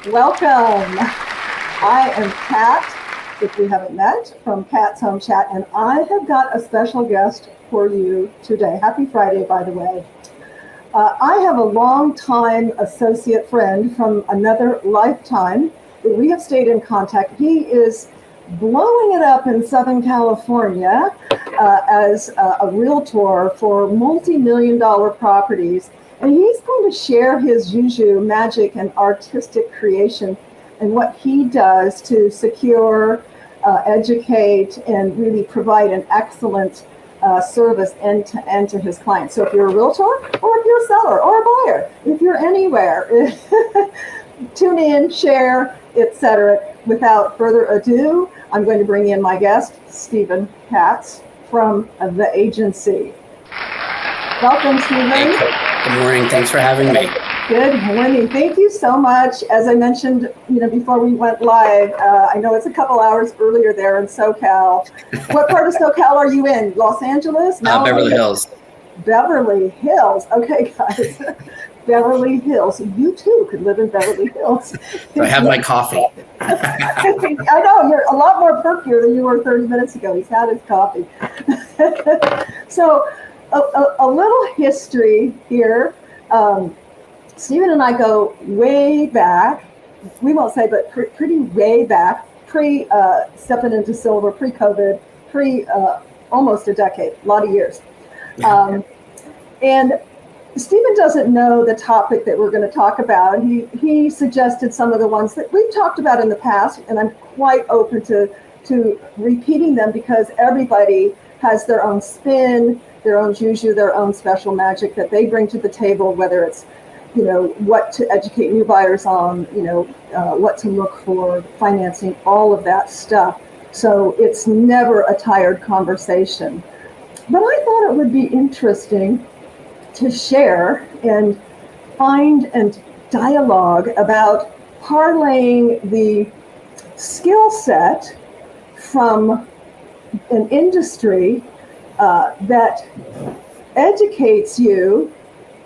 Welcome. I am Kat, if we haven't met, from Kat's Home Chat, and I have got a special guest for you today. Happy Friday, by the way. I have a long-time associate friend from another lifetime. We have stayed in contact. He is blowing it up in Southern California as a realtor for multi-million dollar properties. And he's going to share his juju magic and artistic creation and what he does to secure, educate, and really provide an excellent service end to end to his clients. So if you're a realtor, or if you're a seller or a buyer, if you're anywhere, tune in, share, etc. Without further ado, I'm going to bring in my guest, Stephen Katz from the agency. Welcome, Stephen. Good morning. Thanks for having me. Good morning. Thank you so much. As I mentioned, before we went live, I know it's a couple hours earlier there in SoCal. What part of SoCal are you in? Los Angeles? Beverly Hills. Beverly Hills. Okay, guys. Beverly Hills. You too could live in Beverly Hills. I have my coffee. I know, you're a lot more perkier than you were 30 minutes ago. He's had his coffee. So, a little history here. Stephen and I go way back. We won't say, but pretty way back, stepping into silver, pre-COVID, almost a decade, a lot of years. And Stephen doesn't know the topic that we're going to talk about. He suggested some of the ones that we've talked about in the past, and I'm quite open to repeating them because everybody has their own spin, their own juju, their own special magic that they bring to the table, whether it's what to educate new buyers on, what to look for, financing, all of that stuff. So it's never a tired conversation. But I thought it would be interesting to share and find and dialogue about parlaying the skill set from an industry that educates you,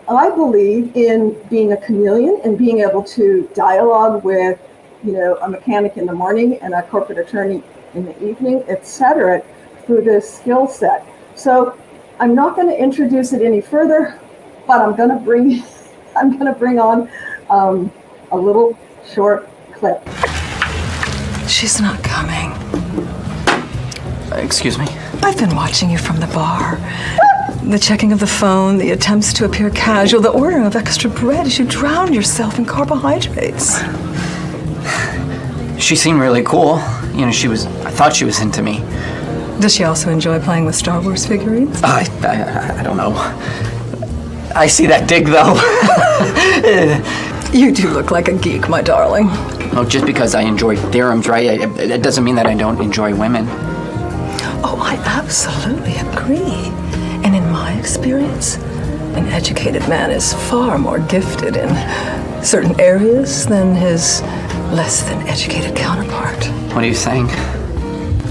I believe, in being a chameleon and being able to dialogue with, a mechanic in the morning and a corporate attorney in the evening, etc., through this skill set. So I'm not going to introduce it any further, but I'm going to bring on a little short clip. She's not coming. Excuse me? I've been watching you from the bar. The checking of the phone, the attempts to appear casual, the ordering of extra bread as you drown yourself in carbohydrates. She seemed really cool. I thought she was into me. Does she also enjoy playing with Star Wars figurines? I don't know. I see that dig, though. You do look like a geek, my darling. Well, just because I enjoy theorems, right? It doesn't mean that I don't enjoy women. Oh, I absolutely agree. And in my experience, an educated man is far more gifted in certain areas than his less than educated counterpart. What are you saying?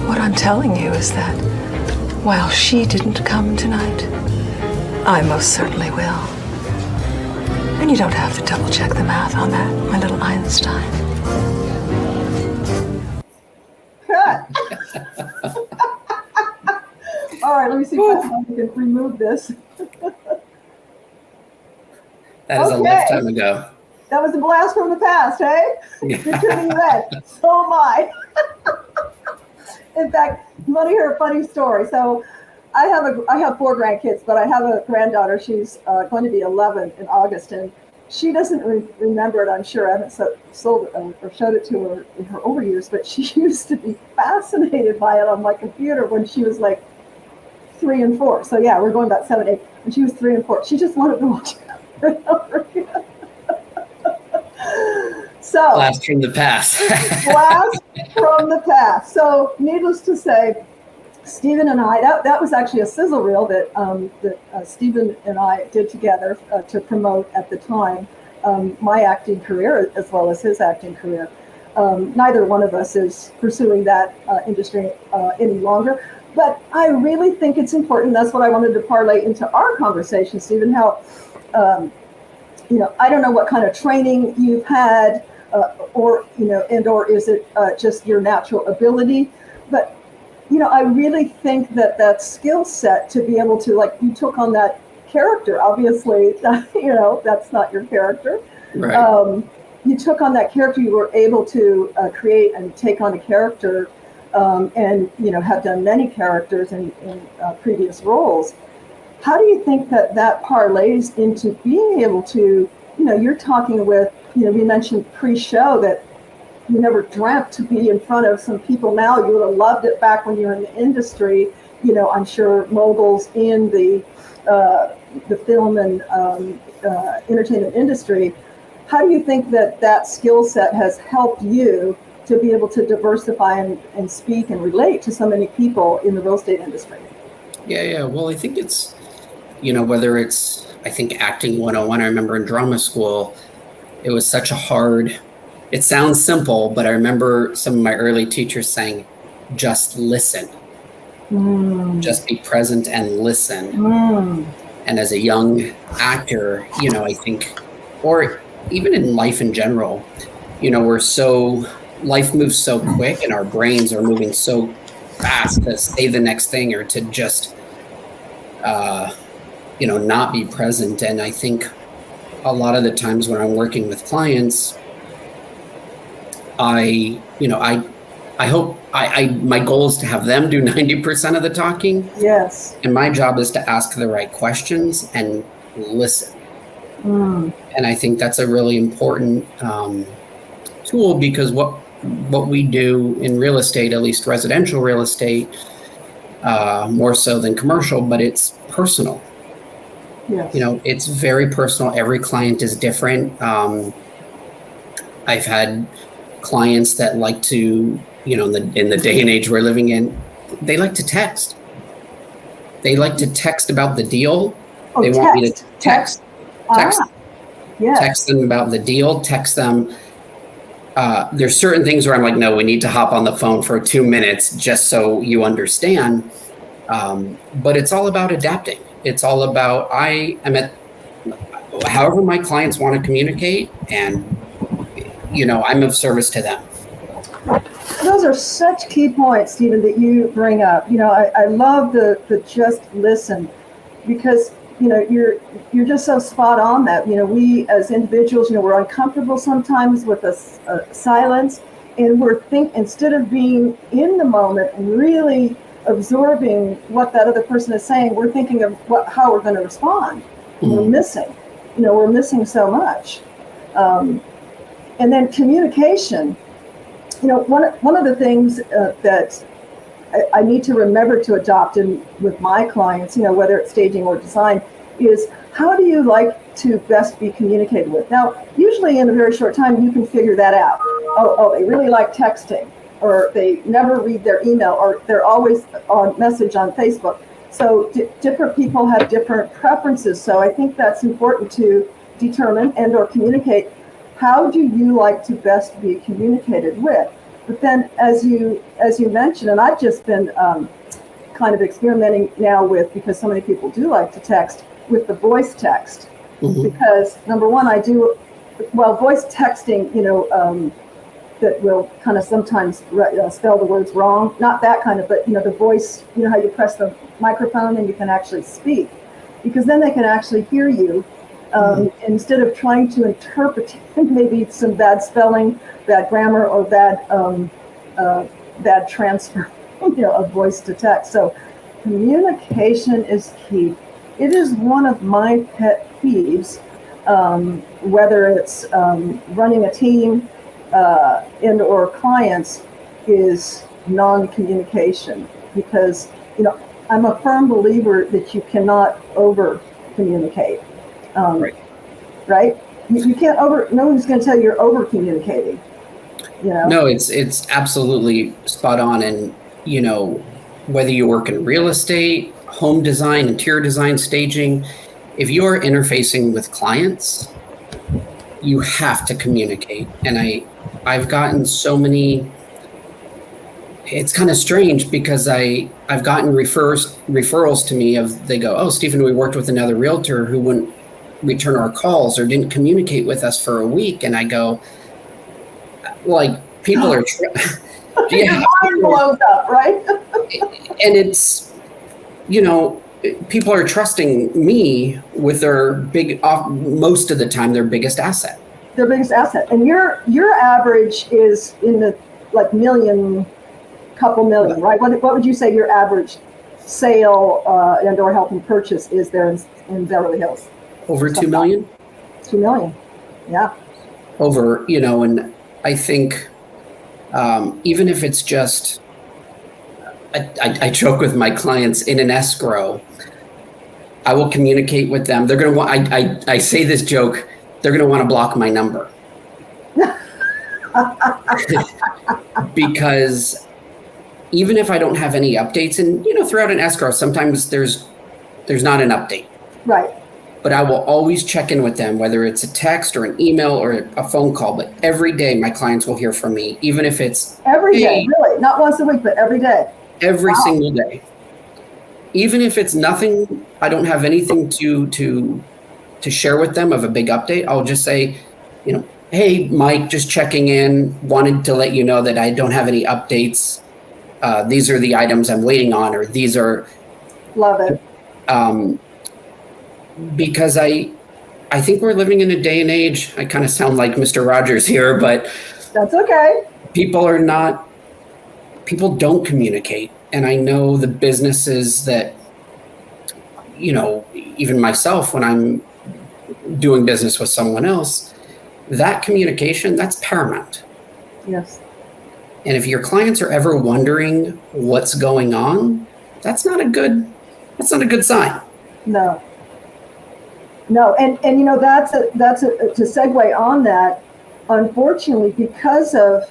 What I'm telling you is that while she didn't come tonight, I most certainly will. And you don't have to double check the math on that, my little Einstein. All right, let me see if I can remove this. That is a lifetime ago. That was a blast from the past, hey? You're turning red. So am I. In fact, you want to hear a funny story? So I have 4 grandkids, but I have a granddaughter. She's going to be 11 in August, and she doesn't remember it, I'm sure. I haven't sold it or showed it to her in her older years, but she used to be fascinated by it on my computer when she was like 3 and 4. So yeah, we're going about 7, 8. When she was 3 and 4, she just wanted to watch it over and over again. So Blast from the past. Blast from the past. So needless to say, Stephen and I, that was actually a sizzle reel that Stephen and I did together to promote at the time my acting career as well as his acting career. Neither one of us is pursuing that industry any longer, but I really think it's important. That's what I wanted to parlay into our conversation, Stephen, how, I don't know what kind of training you've had or is it just your natural ability? But I really think that skill set to be able to, like, you took on that character. Obviously, that's not your character. Right. You took on that character. You were able to create and take on a character, and have done many characters in previous roles. How do you think that parlays into being able to, you're talking with, we mentioned pre-show that you never dreamt to be in front of some people now. You would have loved it back when you were in the industry. I'm sure moguls in the film and entertainment industry. How do you think that skill set has helped you to be able to diversify and speak and relate to so many people in the real estate industry? Yeah. Well, I think it's, whether it's, I think acting 101, I remember in drama school, it was such a hard, it sounds simple, but I remember some of my early teachers saying, just listen. Just be present and listen. And as a young actor, I think, or even in life in general, life moves so quick and our brains are moving so fast to say the next thing or to just, not be present. And I think a lot of the times when I'm working with clients, my goal is to have them do 90% of the talking. Yes. And my job is to ask the right questions and listen. And I think that's a really important tool, because what we do in real estate, at least residential real estate, more so than commercial, but it's personal. Yes. It's very personal. Every client is different. I've had clients that like to, in the day and age we're living in, they like to text. They like to text about the deal. They want me to text. Yes. Text them about the deal. Text them. There's certain things where I'm like, no, we need to hop on the phone for 2 minutes just so you understand. But it's all about adapting. It's all about, however my clients want to communicate, and, I'm of service to them. Those are such key points, Stephen, that you bring up. I love the just listen, because, you're just so spot on that, we as individuals, we're uncomfortable sometimes with a silence, and instead of being in the moment and really absorbing what that other person is saying, we're thinking of how we're going to respond. We're missing so much. And then communication, one of the things that I need to remember to adopt with my clients, whether it's staging or design, is how do you like to best be communicated with? Now, usually in a very short time, you can figure that out. Oh, they really like texting, or they never read their email, or they're always on message on Facebook. So different people have different preferences. So I think that's important to determine and or communicate. How do you like to best be communicated with? But then, as you mentioned, and I've just been kind of experimenting now with, because so many people do like to text, with the voice text. Because number one, voice texting, that will kind of sometimes spell the words wrong. Not that kind of, but the voice, how you press the microphone and you can actually speak, because then they can actually hear you. Instead of trying to interpret maybe some bad spelling, bad grammar, or bad transfer, of voice to text. So communication is key. It is one of my pet peeves, whether it's running a team and or clients, is non-communication, because I'm a firm believer that you cannot over communicate. Right? You can't no one's going to tell you you're over communicating. No, it's absolutely spot on. And, whether you work in real estate, home design, interior design, staging, if you're interfacing with clients, you have to communicate. And I've gotten so many, it's kind of strange, because I've gotten referrals to me they go, oh, Stephen, we worked with another realtor who wouldn't return our calls or didn't communicate with us for a week. And I go, like people are, Your mind blows up, right? and it's, people are trusting me with their most of the time, their biggest asset. Their biggest asset. And your average is in the couple million, right? What would you say your average sale and or help and purchase is there in Beverly Hills? Over 2 million? 2 million, yeah. Over, and I think even if it's just, I joke with my clients in an escrow, I will communicate with them. They're going to want, I say this joke, they're going to want to block my number. Because even if I don't have any updates, and throughout an escrow, sometimes there's not an update. Right. But I will always check in with them, whether it's a text or an email or a phone call. But every day my clients will hear from me, even if it's every day, really, not once a week, but every day. Every single day. Even if it's nothing, I don't have anything to share with them of a big update. I'll just say, hey, Mike, just checking in. Wanted to let you know that I don't have any updates. These are the items I'm waiting on, or these are. Love it. Because I think we're living in a day and age. I kind of sound like Mr. Rogers here, but that's okay. People don't communicate. And I know the businesses that, even myself, when I'm doing business with someone else, that communication, that's paramount. Yes. And if your clients are ever wondering what's going on, that's not a good sign. No. And that's to segue on that, unfortunately, because of,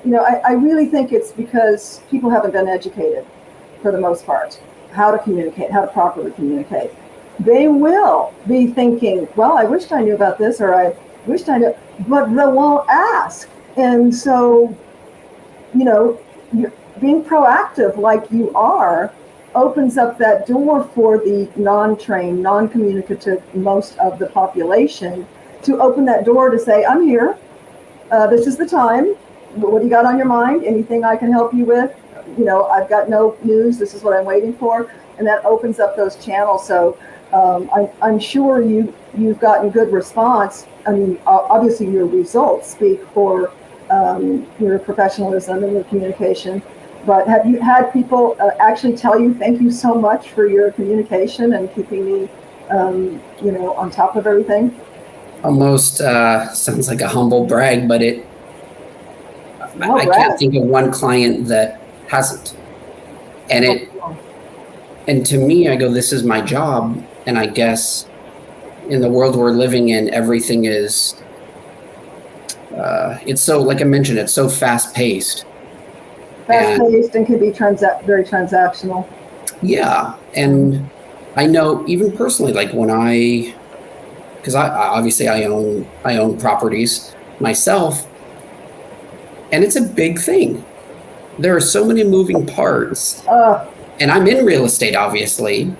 I really think it's because people haven't been educated for the most part, how to communicate, how to properly communicate. They will be thinking, well, I wished I knew about this, or I wished I knew, but they won't ask. And so, being proactive like you are opens up that door for the non-trained, non-communicative, most of the population, to open that door to say, I'm here. This is the time. What do you got on your mind? Anything I can help you with? I've got no news. This is what I'm waiting for. And that opens up those channels. So I'm sure you've gotten good response. I mean, obviously your results speak for your professionalism and your communication. But have you had people actually tell you, thank you so much for your communication and keeping me, on top of everything? Almost sounds like a humble brag, but I can't think of one client that hasn't. And to me, I go, this is my job. And I guess in the world we're living in, everything is, it's so, like I mentioned, it's so fast-paced. Fast-paced and can be very transactional. Yeah, and I know even personally, like when because I own properties myself, and it's a big thing. There are so many moving parts, and I'm in real estate, obviously.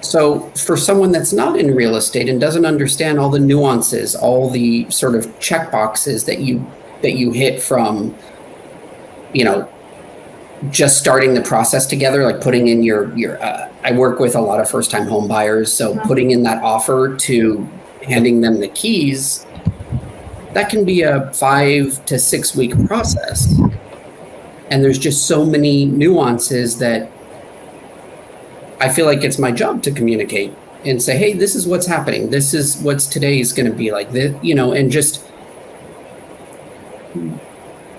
So for someone that's not in real estate and doesn't understand all the nuances, all the sort of check boxes that you hit from, just starting the process together, like putting in your I work with a lot of first-time home buyers, so putting in that offer to handing them the keys, that can be a 5 to 6 week process. And there's just so many nuances that I feel like it's my job to communicate and say, hey, this is what's happening. This is what's today's going to be like, this, and just,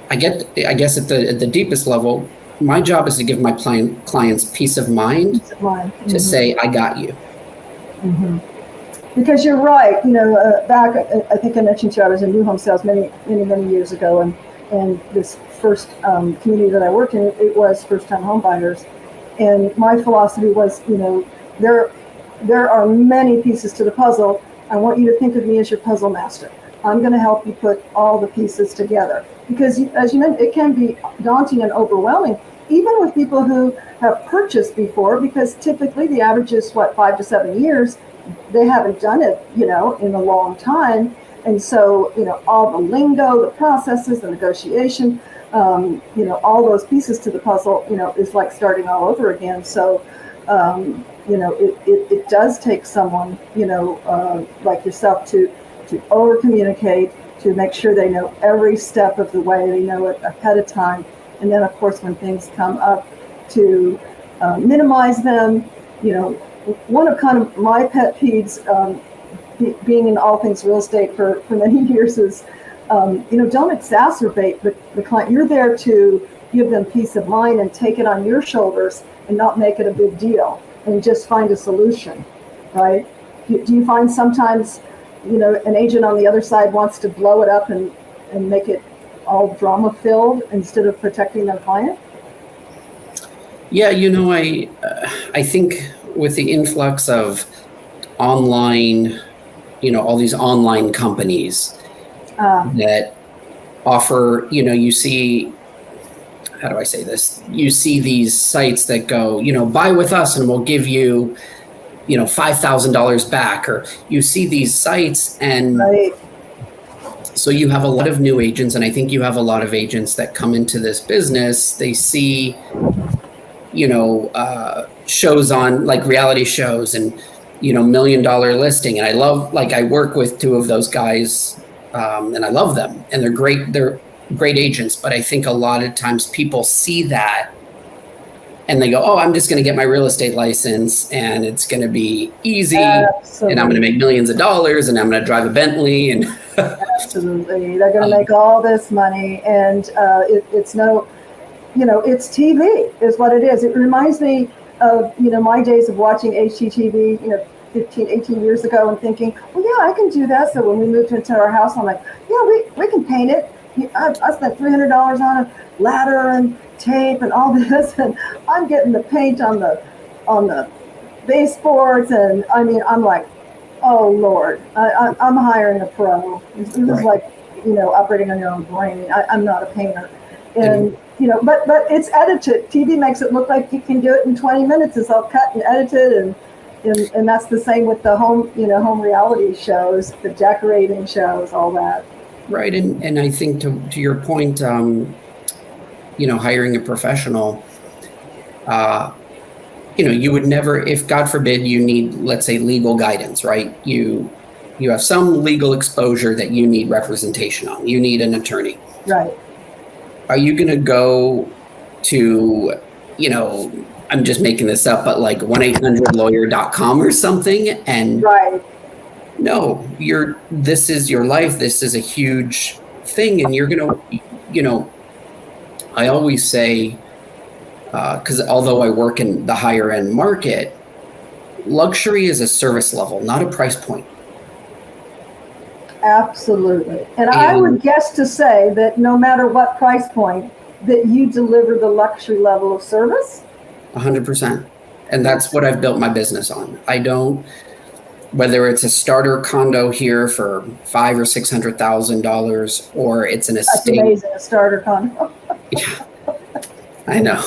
I guess at the deepest level, my job is to give my clients peace of mind to say, I got you. Mm-hmm. Because you're right. Back, I think I mentioned to you, I was in new home sales many years ago, and this first community that I worked in, it was first-time home buyers. And my philosophy was, there are many pieces to the puzzle. I want you to think of me as your puzzle master. I'm going to help you put all the pieces together. Because as you mentioned, it can be daunting and overwhelming, even with people who have purchased before, because typically the average is 5 to 7 years. They haven't done it, in a long time. And so, all the lingo, the processes, the negotiation, all those pieces to the puzzle, is like starting all over again. So, it does take someone, like yourself to over communicate, to make sure they know every step of the way, they know it ahead of time. And then, of course, when things come up, to minimize them. One of kind of my pet peeves, being in all things real estate for many years, is don't exacerbate the client. You're there to give them peace of mind and take it on your shoulders and not make it a big deal and just find a solution, right? Do you find sometimes, an agent on the other side wants to blow it up and make it all drama filled instead of protecting their client? Yeah, I think with the influx of online, all these online companies that offer, you see, how do I say this? You see these sites that go, buy with us and we'll give you, $5,000 back, or you see these sites, and right. So you have a lot of new agents, and I think you have a lot of agents that come into this business. They see, shows on like reality shows and, $1 million listing. And I love, I work with two of those guys, and I love them, and they're great. They're great agents. But I think a lot of times people see that and they go, oh, I'm just going to get my real estate license and it's going to be easy. Absolutely. And I'm going to make millions of dollars and I'm going to drive a Bentley. And absolutely. They're going to make all this money. And it's no, it's TV is what it is. It reminds me of, my days of watching HGTV, 15, 18 years ago, and thinking, well, yeah, I can do that. So when we moved into our house, I'm like, yeah, we can paint it. I spent $300 on a ladder and tape and all this, and I'm getting the paint on the baseboards, and I'm like, oh Lord, I'm hiring a pro. This is like, operating on your own brain. I'm not a painter, and but it's edited. TV makes it look like you can do it in 20 minutes. It's all cut and edited, and that's the same with the home reality shows, the decorating shows, all that. Right, and I think to your point, hiring a professional, you would never, if God forbid you need, let's say, legal guidance, right? You have some legal exposure that you need representation on. You need an attorney. Right. Are you going to go to, I'm just making this up, but like 1-800lawyer.com or something, and right. No, this is your life. This is a huge thing. And you're going to, I always say, because although I work in the higher end market, luxury is a service level, not a price point. Absolutely. And I would guess to say that no matter what price point, that you deliver the luxury level of service. 100%. And that's what I've built my business on. I don't, whether it's a starter condo here for $500,000 or $600,000, or it's an estate. That's amazing, a starter condo. Yeah, I know.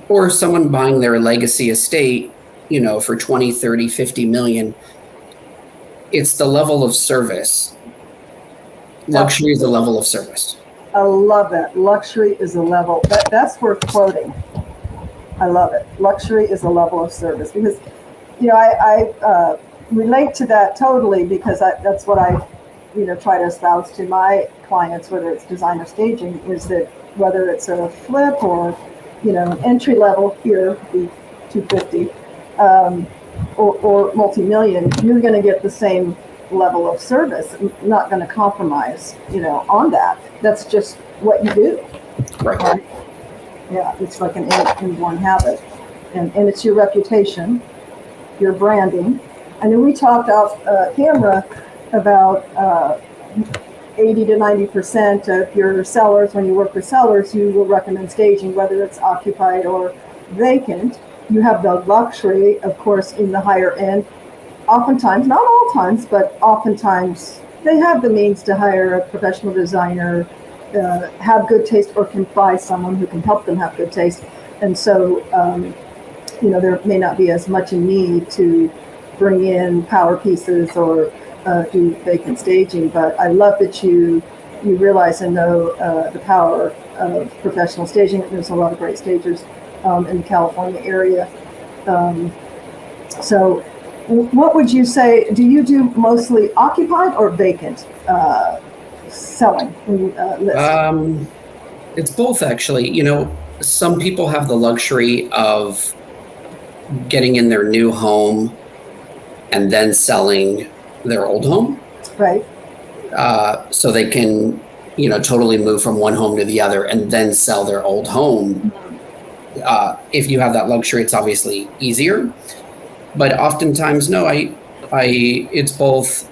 Or someone buying their legacy estate, for 20, 30, 50 million. It's the level of service. Luxury is a level of service. I love that. Luxury is a level. That's worth quoting. I love it. Luxury is a level of service, because I relate to that totally, because that's what I, try to espouse to my clients, whether it's design or staging, is that whether it's a flip or, an entry level here, the 250, or multi-million, you're going to get the same level of service. Not going to compromise, on that. That's just what you do. Right. Yeah, it's like an inborn habit, and it's your reputation, your branding. I know we talked off camera about 80 to 90% of your sellers, when you work with sellers, you will recommend staging, whether it's occupied or vacant. You have the luxury, of course, in the higher end. Oftentimes, not all times, but oftentimes, they have the means to hire a professional designer, have good taste, or can buy someone who can help them have good taste. And so, there may not be as much a need to bring in power pieces or do vacant staging, but I love that you realize and know the power of professional staging. There's a lot of great stagers in the California area. So what would you say, do you do mostly occupied or vacant selling list? It's both, actually. You know, some people have the luxury of getting in their new home and then selling their old home. Right. So they can, you know, totally move from one home to the other and then sell their old home. If you have that luxury, it's obviously easier. But oftentimes, no, it's both.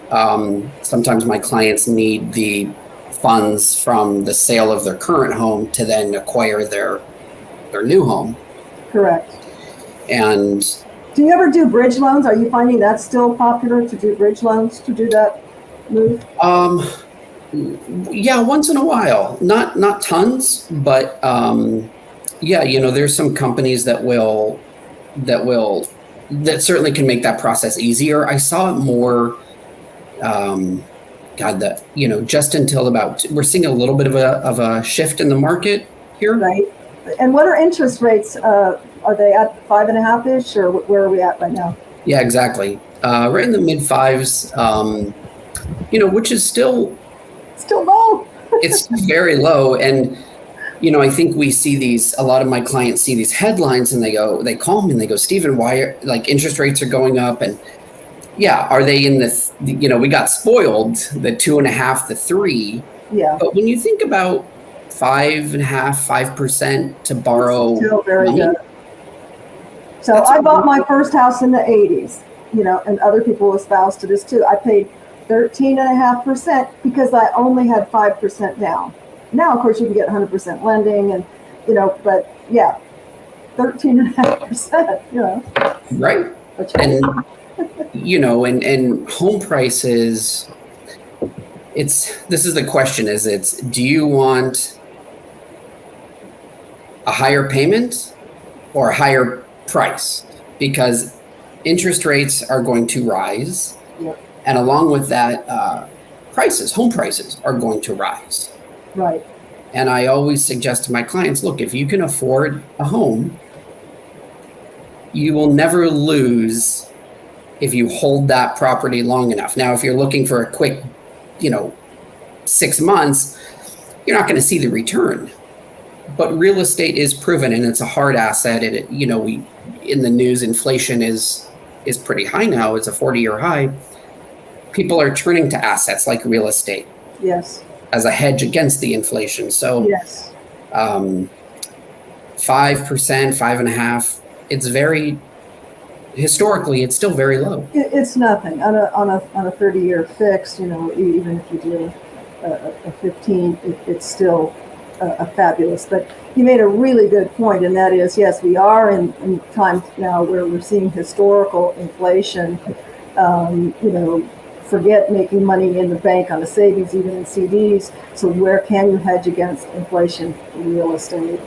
Sometimes my clients need the funds from the sale of their current home to then acquire their new home. Correct. And do you ever do bridge loans? Are you finding that's still popular to do bridge loans to do that move? Yeah, once in a while, not tons, but yeah, you know, there's some companies that certainly can make that process easier. I saw it more, you know, just until we're seeing a little bit of a shift in the market here. Right. And what are interest rates? Are they at 5.5-ish, or where are we at right now? Yeah, exactly. Right in the mid fives, you know, which is still low. It's very low. And, you know, I think a lot of my clients see these headlines and they call me and they go, Stephen, why are interest rates are going up? And yeah, are they in you know, we got spoiled, the 2.5, the 3. Yeah. But when you think about 5.5%, 5% to borrow, still very money, good. So I bought my first house in the 80s, you know, and other people espouse to this too. I paid 13.5% because I only had 5% down. Now, of course, you can get 100% lending, and you know, but yeah, 13.5%, you know. right? And you know, and home prices. This is the question: do you want a higher payment or a higher price? Because interest rates are going to rise. Yep. And along with that, home prices are going to rise. Right. And I always suggest to my clients, look, if you can afford a home, you will never lose if you hold that property long enough. Now, if you're looking for a quick, you know, 6 months, you're not going to see the return. But real estate is proven, and it's a hard asset. You know, in the news, inflation is pretty high now. It's a 40-year high. People are turning to assets like real estate. Yes. As a hedge against the inflation. So yes. 5%, 5.5%, it's very, historically, it's still very low. It's nothing on a 30-year fixed, you know, even if you do a 15, it's still a fabulous. But you made a really good point, and that is, yes, we are in times now where we're seeing historical inflation. You know, forget making money in the bank on the savings, even in CDs. So where can you hedge against inflation? Real estate,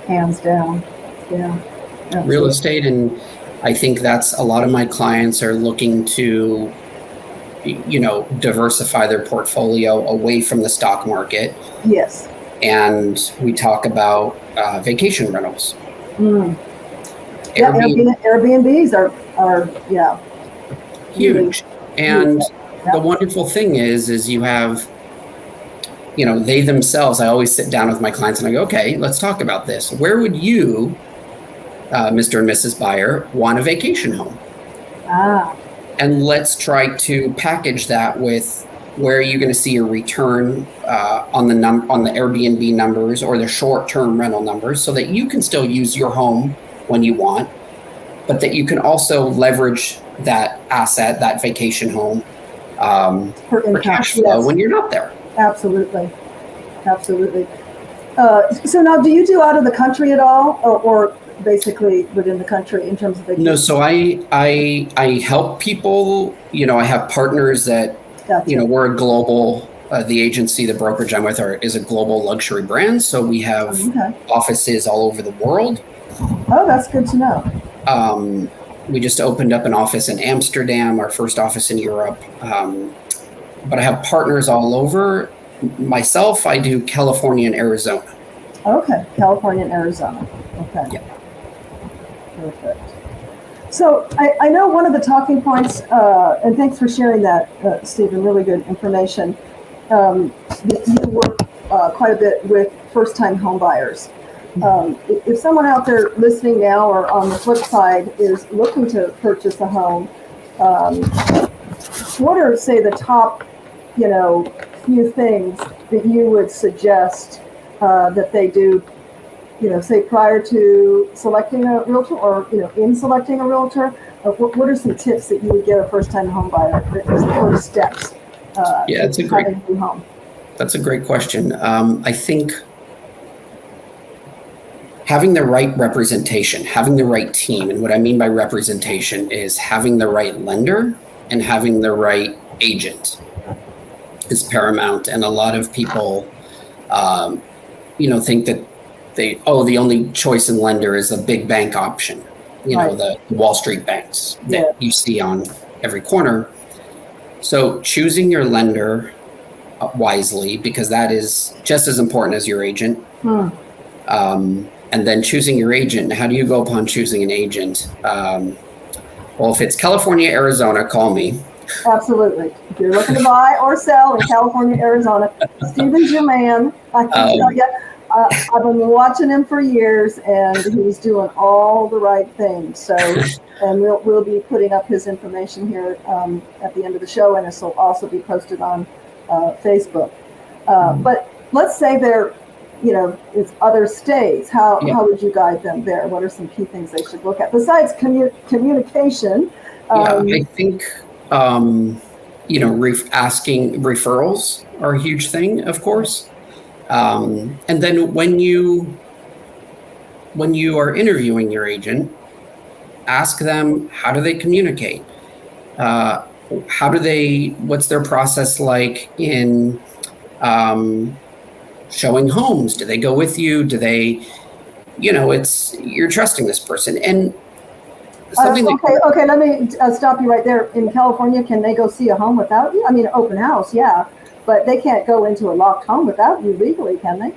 hands down. Yeah. Absolutely. Real estate, and I think that's a lot of my clients are looking to, you know, diversify their portfolio away from the stock market. Yes. And we talk about vacation rentals. Mm. Yeah, Airbnbs are huge. And the wonderful thing is you have, you know, they themselves, I always sit down with my clients and I go, okay, let's talk about this. Where would you, Mr. and Mrs. Buyer, want a vacation home? And let's try to package that with where are you going to see your return on the Airbnb numbers or the short-term rental numbers, so that you can still use your home when you want, but that you can also leverage that asset, that vacation home, for cash flow when you're not there. Absolutely. So now, do you do out of the country at all, or basically within the country in terms of vacation? No, so I help people. You know, I have partners that, gotcha. You know, we're a global. The agency, the brokerage I'm with, is a global luxury brand. So we have offices all over the world. Oh, that's good to know. We just opened up an office in Amsterdam, our first office in Europe. But I have partners all over. Myself, I do California and Arizona. Okay, California and Arizona. Okay. Yeah. Perfect. So I know one of the talking points, and thanks for sharing that, Stephen, really good information. You work quite a bit with first-time home buyers. If someone out there listening now or on the flip side is looking to purchase a home, what are, say, the top, few things that you would suggest that they do, say prior to selecting a realtor or, in selecting a realtor? What are some tips that you would give a first-time home buyer as the first steps to having a new home? That's a great question. I think having the right representation, having the right team, and what I mean by representation is having the right lender and having the right agent is paramount. And a lot of people, think that the only choice in lender is a big bank option, Right. the Wall Street banks that you see on every corner. So choosing your lender wisely, because that is just as important as your agent. And then choosing your agent. How do you go upon choosing an agent? Well, if it's California, Arizona, call me. Absolutely. If you're looking to buy or sell in California, Arizona, Stephen's your man. I can tell you. I've been watching him for years, and he's doing all the right things. So, and we'll be putting up his information here at the end of the show, and this will also be posted on Facebook. But let's say they're, it's other states. How would you guide them there? What are some key things they should look at besides communication? I think asking referrals are a huge thing, of course. And then when you are interviewing your agent, ask them, how do they communicate? What's their process like in showing homes? Do they go with you? Do they, you're trusting this person. And something okay, let me stop you right there. In California, can they go see a home without you? I mean, open house, yeah. But they can't go into a locked home without you legally, can they?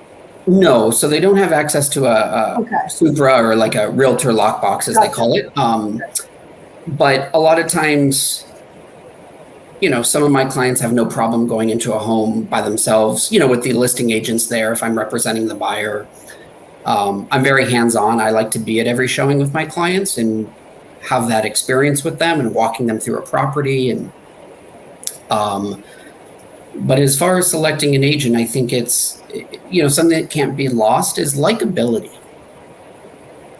No, so they don't have access to a Supra or like a realtor lockbox, as they call it. But a lot of times, some of my clients have no problem going into a home by themselves, with the listing agents there if I'm representing the buyer. I'm very hands-on. I like to be at every showing with my clients and have that experience with them and walking them through a property. And but as far as selecting an agent, I think it's, something that can't be lost is likability.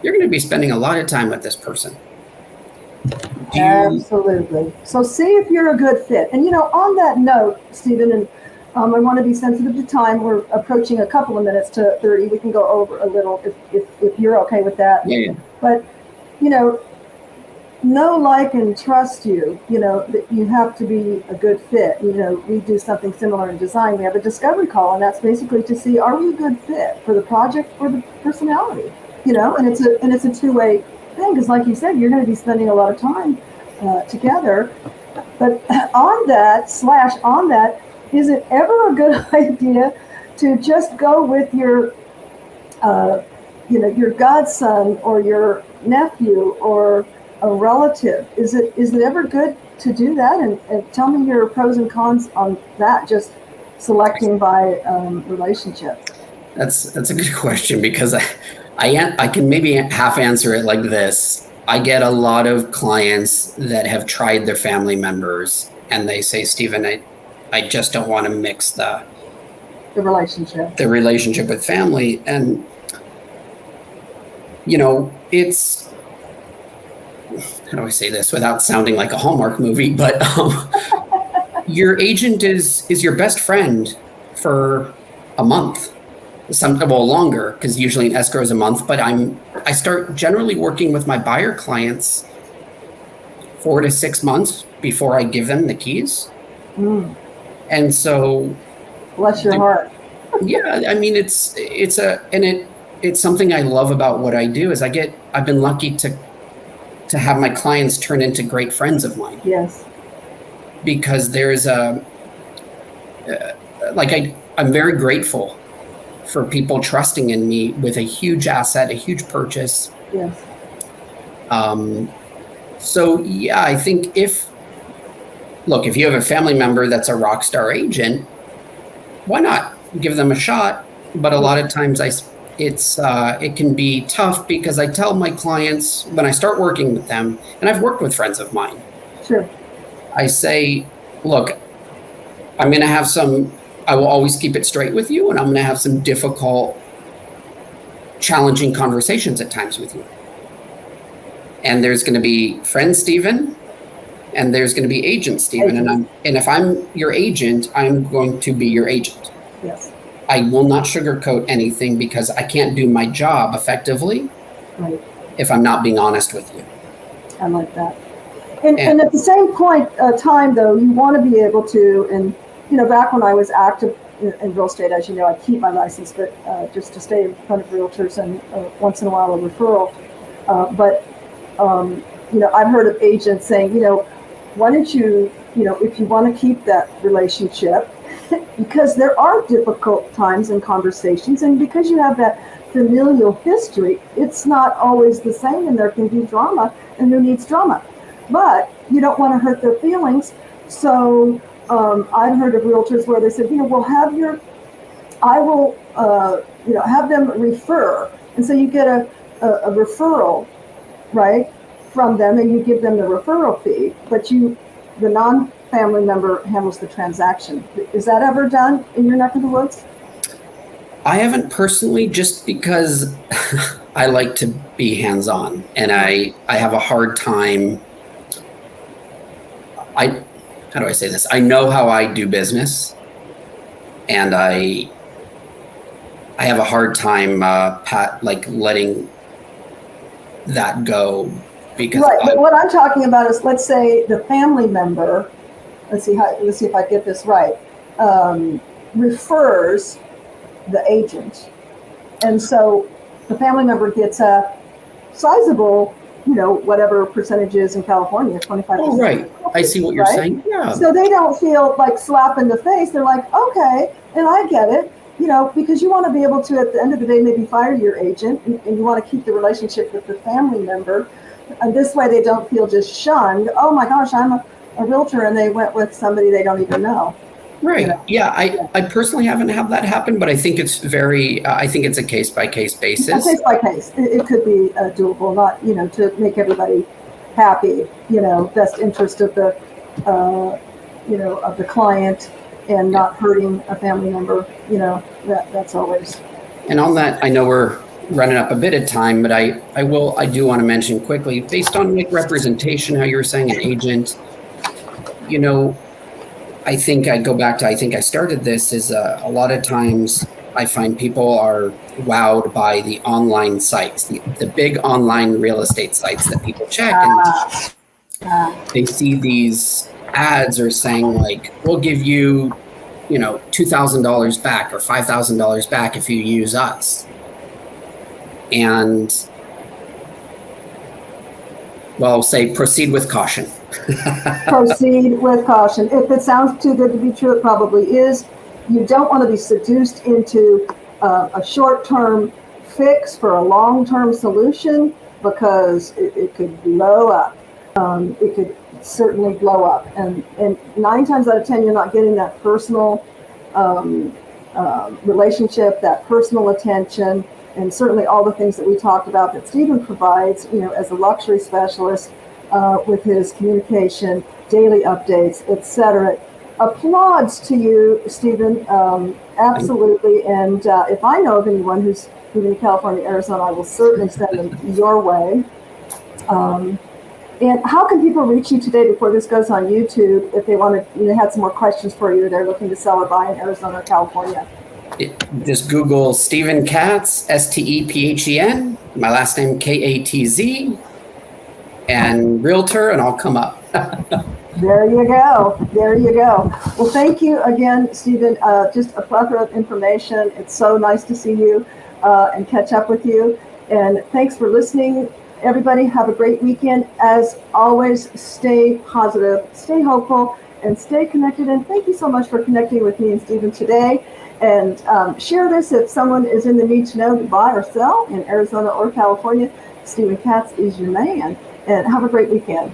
You're going to be spending a lot of time with this person. Absolutely. So see if you're a good fit. And, on that note, Stephen, and I want to be sensitive to time. We're approaching a couple of minutes to 30. We can go over a little if you're okay with that. Yeah. But, know, like, and trust you, that you have to be a good fit. We do something similar in design. We have a discovery call, and that's basically to see, are we a good fit for the project or the personality? And it's a two-way thing, because like you said, you're going to be spending a lot of time together. But on that, is it ever a good idea to just go with your your godson or your nephew or a relative? Is it ever good to do that? And tell me your pros and cons on that, just selecting by relationship. That's a good question, because I can maybe half answer it like this. I get a lot of clients that have tried their family members and they say, Stephen, I just don't want to mix the relationship with family. And, it's, how do I say this without sounding like a Hallmark movie, but your agent is your best friend for a month. Longer, because usually an escrow is a month, but I start generally working with my buyer clients 4 to 6 months before I give them the keys. And so, bless your heart. Yeah, I mean, it's something I love about what I do is I've been lucky to to have my clients turn into great friends of mine. Yes. Because there's I'm very grateful for people trusting in me with a huge asset, a huge purchase. Yes. So yeah, I think if you have a family member that's a rock star agent, why not give them a shot? But a lot of times it can be tough because I tell my clients when I start working with them, and I've worked with friends of mine. Sure. I say, look, I will always keep it straight with you, and I'm going to have some difficult, challenging conversations at times with you. And there's going to be friend Stephen, and there's going to be agent Stephen. And if I'm your agent, I'm going to be your agent. Yes. I will not sugarcoat anything because I can't do my job effectively if I'm not being honest with you. I like that. And at the same time, though, you want to be able to, and back when I was active in real estate, as you know, I keep my license, but just to stay in front of realtors and once in a while a referral. I've heard of agents saying, why don't you, if you want to keep that relationship, because there are difficult times and conversations, and because you have that familial history, it's not always the same, and there can be drama, and who needs drama? But you don't want to hurt their feelings. So I've heard of realtors where they said, have them refer. And so you get a referral, right, from them, and you give them the referral fee, but the non-family member handles the transaction. Is that ever done in your neck of the woods? I haven't personally, just because I like to be hands-on, and I have a hard time. How do I say this? I know how I do business, and I have a hard time letting that go, because but what I'm talking about is, let's say the family member, let's see if I get this right, refers the agent, and so the family member gets a sizable, whatever percentage is in California, 25%. Oh, right. I see what you're saying. Yeah. So they don't feel like slap in the face. They're like, okay, and I get it, because you want to be able to, at the end of the day, maybe fire your agent, and you want to keep the relationship with the family member. And this way they don't feel just shunned. Oh my gosh, I'm a realtor, and they went with somebody they don't even know. Right. Yeah. I personally haven't had that happen, but I think it's I think it's a case by case basis. Case by case. It could be doable, not, to make everybody happy, best interest of the, of the client, and not hurting a family member, that's always. And on that, I know we're running up a bit of time, but I do want to mention quickly, based on representation, how you were saying an agent, I think I go back to, I think I started this, is a lot of times I find people are wowed by the online sites, the big online real estate sites that people check, and they see these ads are saying like, we'll give you, $2,000 back or $5,000 back if you use us. And say proceed with caution. Proceed with caution. If it sounds too good to be true, it probably is. You don't want to be seduced into a short-term fix for a long-term solution, because it could blow up. It could certainly blow up. And 9 times out of 10, you're not getting that personal relationship, that personal attention, and certainly all the things that we talked about that Stephen provides, as a luxury specialist, with his communication, daily updates, etc. Applauds to you, Stephen, absolutely. And if I know of anyone who's moving to California, Arizona, I will certainly send them your way. And how can people reach you today before this goes on YouTube if they want to, had some more questions for you, they're looking to sell or buy in Arizona or California? Just Google Stephen Katz, STEPHEN, my last name KATZ, and realtor, and I'll come up. There you go. There you go. Well, thank you again, Stephen. Just a plethora of information. It's so nice to see you and catch up with you. And thanks for listening Everybody have a great weekend. As always, stay positive, stay hopeful, and stay connected. And thank you so much for connecting with me and Stephen today. And share this if someone is in the need to know to buy or sell in Arizona or California. Stephen Katz is your man. And have a great weekend.